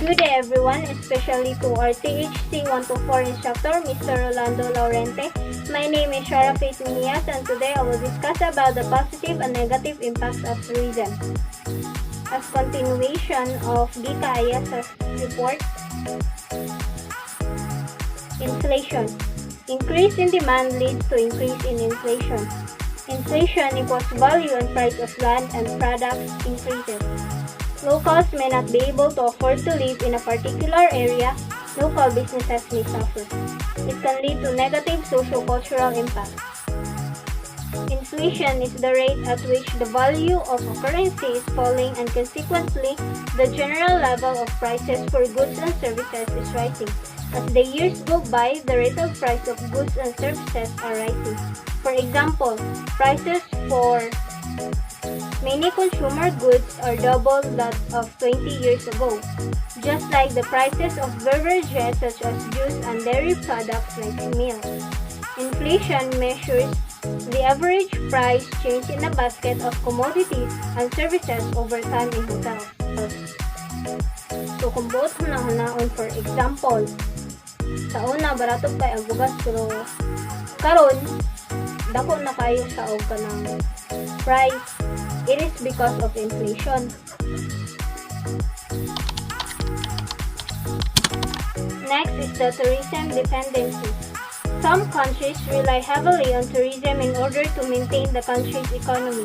Good day everyone, especially to our THC 124 instructor, Mr. Rolando Laurente. My name is Shara Faith Minias and today I will discuss about the positive and negative impacts of tourism. As continuation of Gika Ayas's report, inflation. Increase in demand leads to increase in inflation. Inflation equals value and price of land and products increases. Locals may not be able to afford to live in a particular area. Local businesses may suffer. It can lead to negative socio-cultural impacts. Inflation is the rate at which the value of a currency is falling and consequently, the general level of prices for goods and services is rising. As the years go by, the retail price of goods and services are rising. For example, prices for many consumer goods are double that of 20 years ago, just like the prices of beverages such as juice and dairy products like milk. Inflation measures the average price change in a basket of commodities and services over time in hotels. So kung buot hunahunahon, for example, sa una barato pa ang bugas pero karon dako na kayo sa og kanang price. It is because of inflation. Next is the tourism dependency. Some countries rely heavily on tourism in order to maintain the country's economy.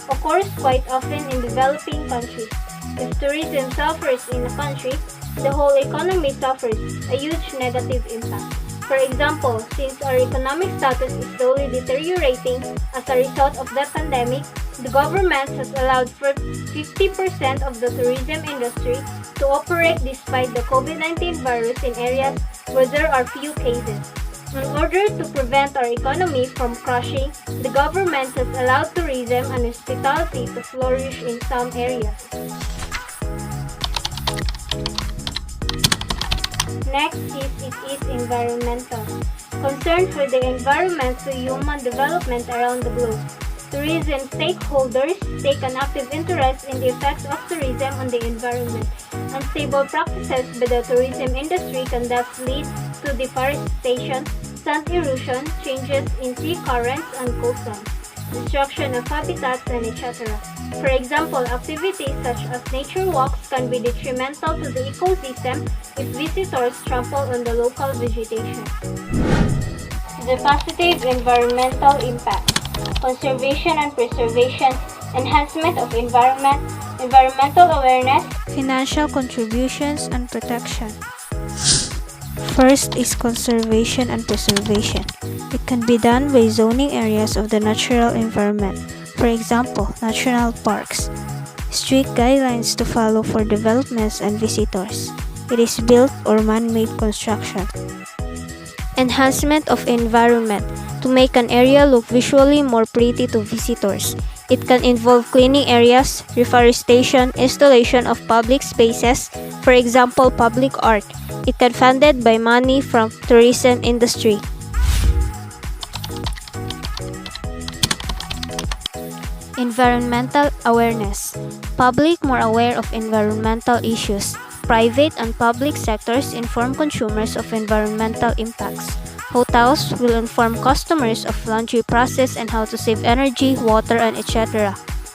Of course, quite often in developing countries. If tourism suffers in a country, the whole economy suffers a huge negative impact. For example, since our economic status is slowly deteriorating as a result of the pandemic, the government has allowed for 50% of the tourism industry to operate despite the COVID-19 virus in areas where there are few cases. In order to prevent our economy from crashing, the government has allowed tourism and hospitality to flourish in some areas. Next is environmental. Concern for the environment to human development around the globe. Tourism stakeholders take an active interest in the effects of tourism on the environment. Unstable practices by the tourism industry can thus lead to deforestation, sand erosion, changes in sea currents and coastlines, destruction of habitats, and etc. For example, activities such as nature walks can be detrimental to the ecosystem if visitors trample on the local vegetation. The positive environmental impact. Conservation and preservation, enhancement of environment, environmental awareness, financial contributions and protection. First is conservation and preservation. It can be done by zoning areas of the natural environment, for example, national parks. Strict guidelines to follow for developments and visitors. It is built or man-made construction. Enhancement of environment. To make an area look visually more pretty to visitors. It can involve cleaning areas, reforestation, installation of public spaces, for example, public art. It can be funded by money from tourism industry. Environmental awareness. Public more aware of environmental issues. Private and public sectors inform consumers of environmental impacts. Hotels will inform customers of laundry process and how to save energy, water, and etc.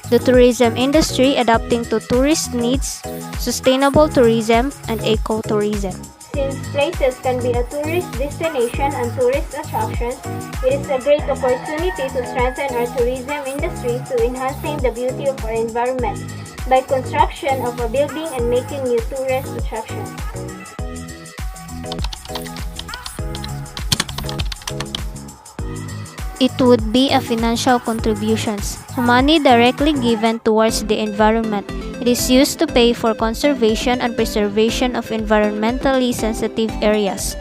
The tourism industry adapting to tourist needs, sustainable tourism, and eco-tourism. Since places can be a tourist destination and tourist attractions, it is a great opportunity to strengthen our tourism industry to enhancing the beauty of our environment by construction of a building and making new tourist attractions. It would be a financial contributions, money directly given towards the environment. It is used to pay for conservation and preservation of environmentally sensitive areas,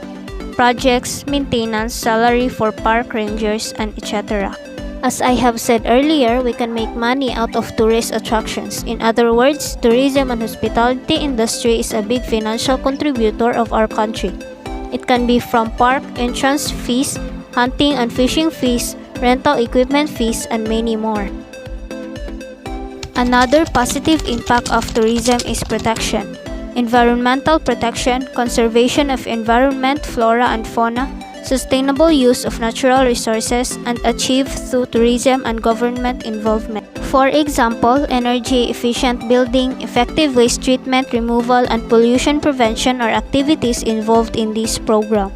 projects, maintenance, salary for park rangers, and etc. As I have said earlier, we can make money out of tourist attractions. In other words, tourism and hospitality industry is a big financial contributor of our country. It can be from park entrance fees, hunting and fishing fees, rental equipment fees, and many more. Another positive impact of tourism is protection. environmental protection, conservation of environment, flora and fauna, sustainable use of natural resources, and achieved through tourism and government involvement. For example, energy-efficient building, effective waste treatment, removal, and pollution prevention are activities involved in this program.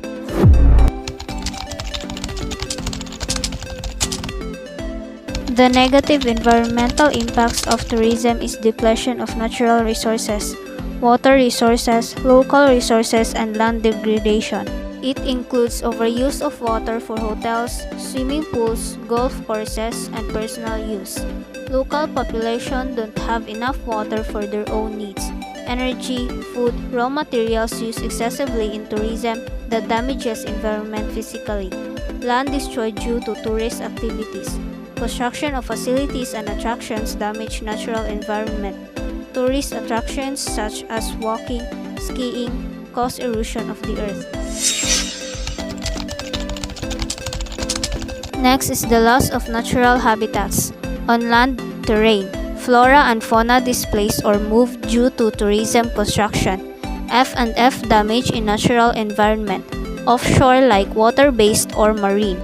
The negative environmental impacts of tourism is depletion of natural resources, water resources, local resources, and land degradation. It includes overuse of water for hotels, swimming pools, golf courses, and personal use. Local population don't have enough water for their own needs. Energy, food, raw materials used excessively in tourism that damages environment physically. Land destroyed due to tourist activities. Construction of facilities and attractions damage natural environment. Tourist attractions such as walking, skiing, cause erosion of the earth. Next is the loss of natural habitats. On land terrain, flora and fauna displaced or moved due to tourism construction. F&F damage in natural environment, offshore like water-based or marine.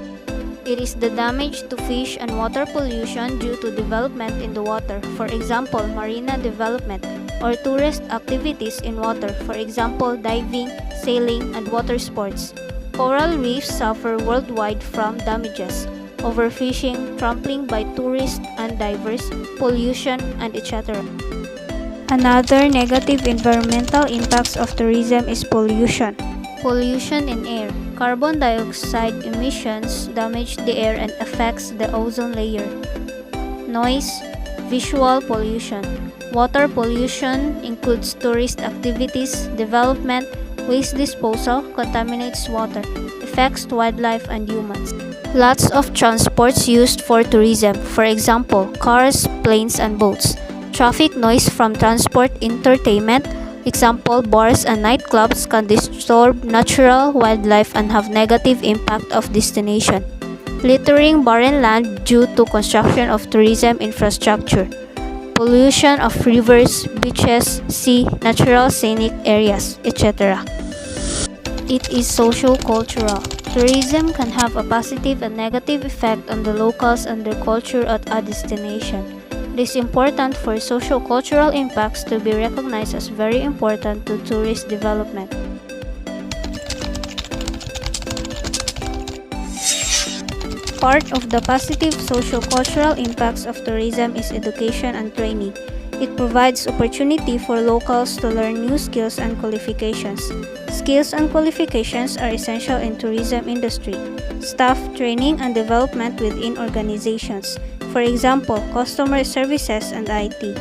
It is the damage to fish and water pollution due to development in the water, for example, marina development, or tourist activities in water, for example, diving, sailing, and water sports. Coral reefs suffer worldwide from damages, overfishing, trampling by tourists and divers, pollution, and etc. Another negative environmental impacts of tourism is pollution. Pollution in air. Carbon dioxide emissions damage the air and affects the ozone layer. Noise, visual pollution. Water pollution includes tourist activities, development, waste disposal, contaminates water, affects wildlife and humans. Lots of transports used for tourism, for example, cars, planes, and boats. Traffic noise from transport entertainment, example, bars and nightclubs can disturb natural wildlife and have negative impact of destination. Littering barren land due to construction of tourism infrastructure. Pollution of rivers, beaches, sea, natural scenic areas, etc. It is socio-cultural. Tourism can have a positive and negative effect on the locals and their culture at a destination. It is important for socio-cultural impacts to be recognized as very important to tourist development. Part of the positive socio-cultural impacts of tourism is education and training. It provides opportunity for locals to learn new skills and qualifications. Skills and qualifications are essential in tourism industry. Staff training and development within organizations. For example, customer services and IT.